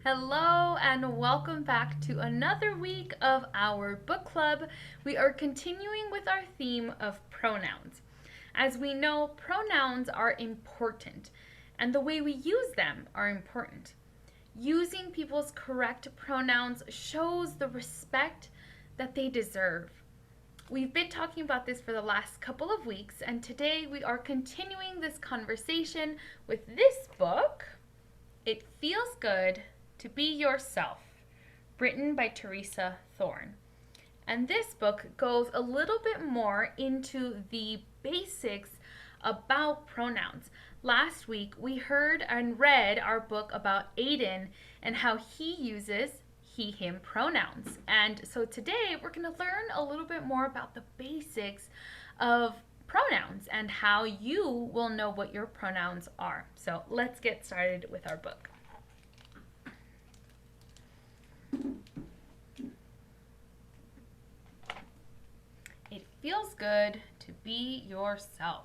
Hello and welcome back to another week of our book club. We are continuing with our theme of pronouns. As we know, pronouns are important and the way we use them are important. Using people's correct pronouns shows the respect that they deserve. We've been talking about this for the last couple of weeks, and today we are continuing this conversation with this book, It Feels Good to Be Yourself, written by Theresa Thorn. And this book goes a little bit more into the basics about pronouns. Last week we heard and read our book about Aiden and how he uses he, him pronouns. And so today we're going to learn a little bit more about the basics of pronouns and how you will know what your pronouns are. So let's get started with our book. It feels good to be yourself.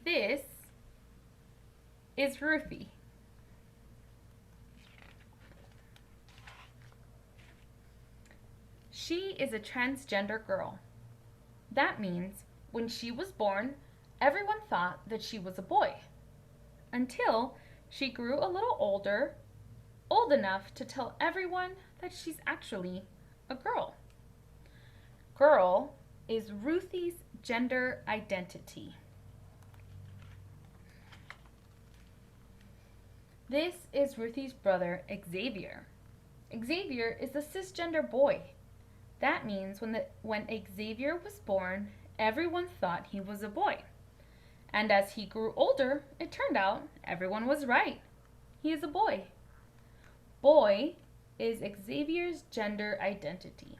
This is Ruthie. She is a transgender girl. That means when she was born, everyone thought that she was a boy. Until she grew a little older, old enough to tell everyone that she's actually a girl. Girl is Ruthie's gender identity. This is Ruthie's brother, Xavier. Xavier is a cisgender boy. That means when Xavier was born, everyone thought he was a boy. And as he grew older, it turned out everyone was right. He is a boy. Boy is Xavier's gender identity.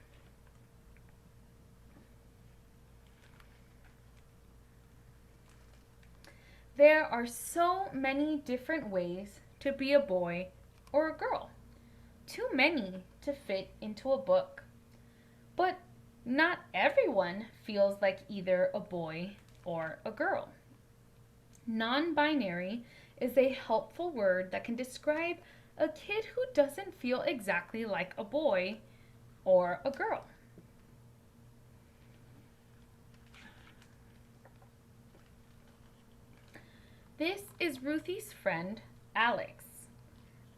There are so many different ways to be a boy or a girl. Too many to fit into a book. But not everyone feels like either a boy or a girl. Non-binary is a helpful word that can describe a kid who doesn't feel exactly like a boy or a girl. This is Ruthie's friend, Alex.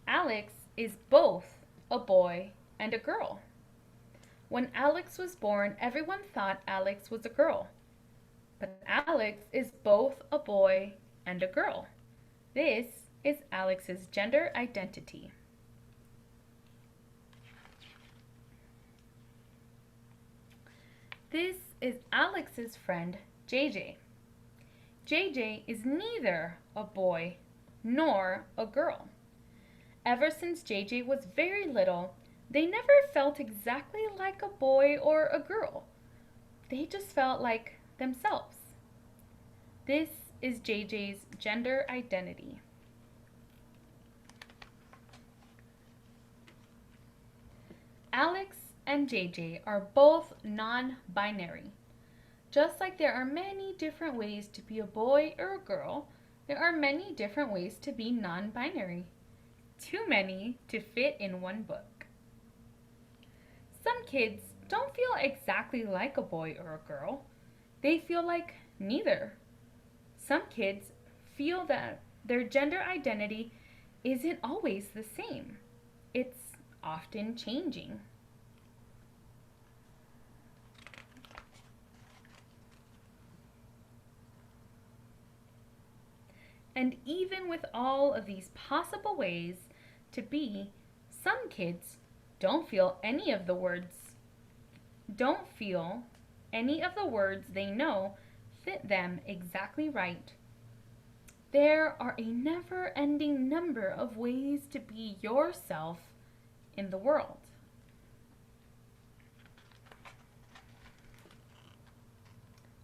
Alex is both a boy and a girl. When Alex was born, everyone thought Alex was a girl. But Alex is both a boy and a girl. This is Alex's gender identity. This is Alex's friend, JJ. JJ is neither a boy nor a girl. Ever since JJ was very little, they never felt exactly like a boy or a girl. They just felt like themselves. This is JJ's gender identity. Alex and JJ are both non-binary. Just like there are many different ways to be a boy or a girl, there are many different ways to be non-binary. Too many to fit in one book. Some kids don't feel exactly like a boy or a girl. They feel like neither. Some kids feel that their gender identity isn't always the same. It's often changing. And even with all of these possible ways to be, some kids don't feel any of the words they know fit them exactly right. There are a never-ending number of ways to be yourself in the world.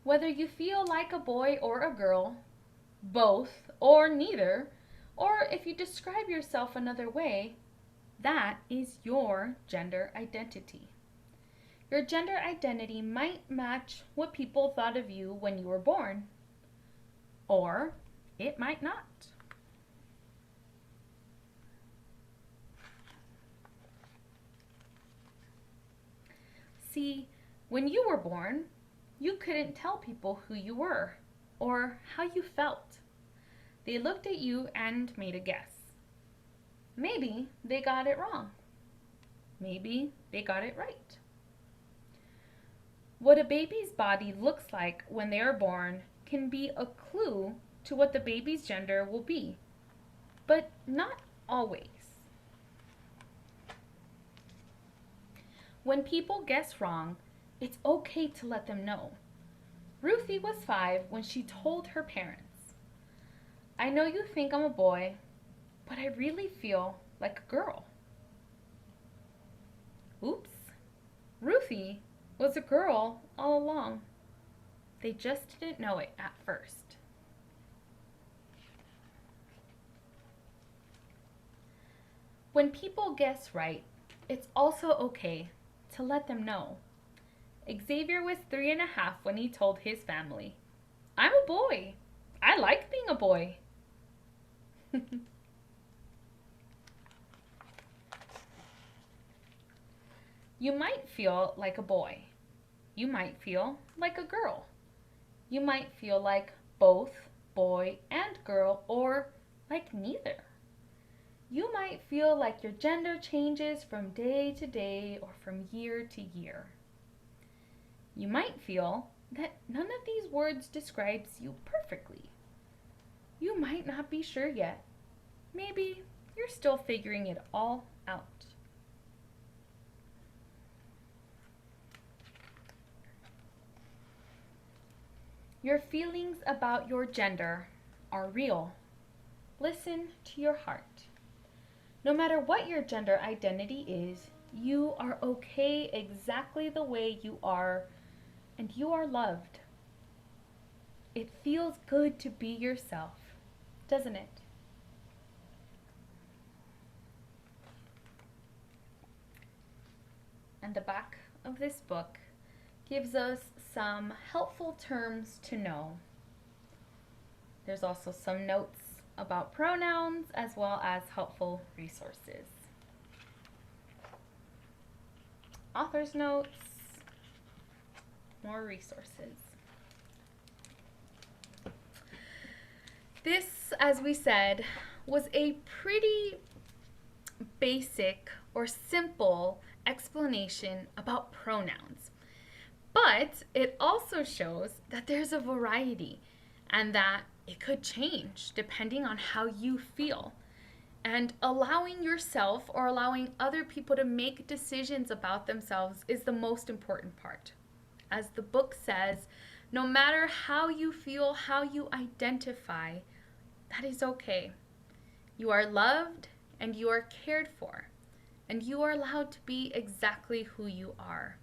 Whether you feel like a boy or a girl, both or neither, or if you describe yourself another way, that is your gender identity. Your gender identity might match what people thought of you when you were born, or it might not. See, when you were born, you couldn't tell people who you were or how you felt. They looked at you and made a guess. Maybe they got it wrong. Maybe they got it right. What a baby's body looks like when they are born can be a clue to what the baby's gender will be, but not always. When people guess wrong, it's okay to let them know. Ruthie was 5 when she told her parents, "I know you think I'm a boy, but I really feel like a girl." Oops, Ruthie was a girl all along. They just didn't know it at first. When people guess right, it's also okay to let them know. Xavier was 3.5 when he told his family, "I'm a boy. I like being a boy." You might feel like a boy. You might feel like a girl. You might feel like both boy and girl, or like neither. You might feel like your gender changes from day to day or from year to year. You might feel that none of these words describes you perfectly. You might not be sure yet. Maybe you're still figuring it all out. Your feelings about your gender are real. Listen to your heart. No matter what your gender identity is, you are okay exactly the way you are, and you are loved. It feels good to be yourself, doesn't it? And the back of this book gives us some helpful terms to know. There's also some notes about pronouns as well as helpful resources. Author's notes, more resources. This, as we said, was a pretty basic or simple explanation about pronouns. But it also shows that there's a variety and that it could change depending on how you feel. And allowing yourself or allowing other people to make decisions about themselves is the most important part. As the book says, no matter how you feel, how you identify, that is okay. You are loved and you are cared for, and you are allowed to be exactly who you are.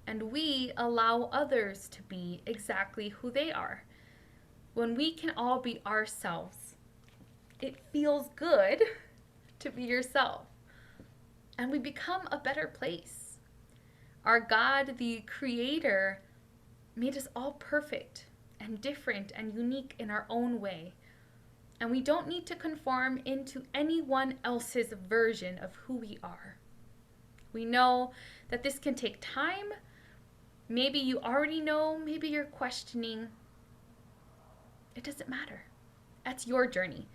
And we allow others to be exactly who they are. When we can all be ourselves, it feels good to be yourself. And we become a better place. Our God, the Creator, made us all perfect and different and unique in our own way. And we don't need to conform into anyone else's version of who we are. We know that this can take time. Maybe you already know, maybe you're questioning. It doesn't matter. That's your journey.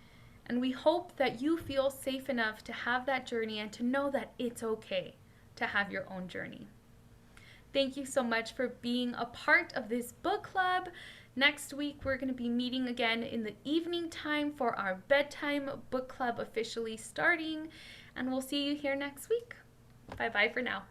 And we hope that you feel safe enough to have that journey and to know that it's okay to have your own journey. Thank you so much for being a part of this book club. Next week, we're going to be meeting again in the evening time for our Bedtime Book Club officially starting. And we'll see you here next week. Bye-bye for now.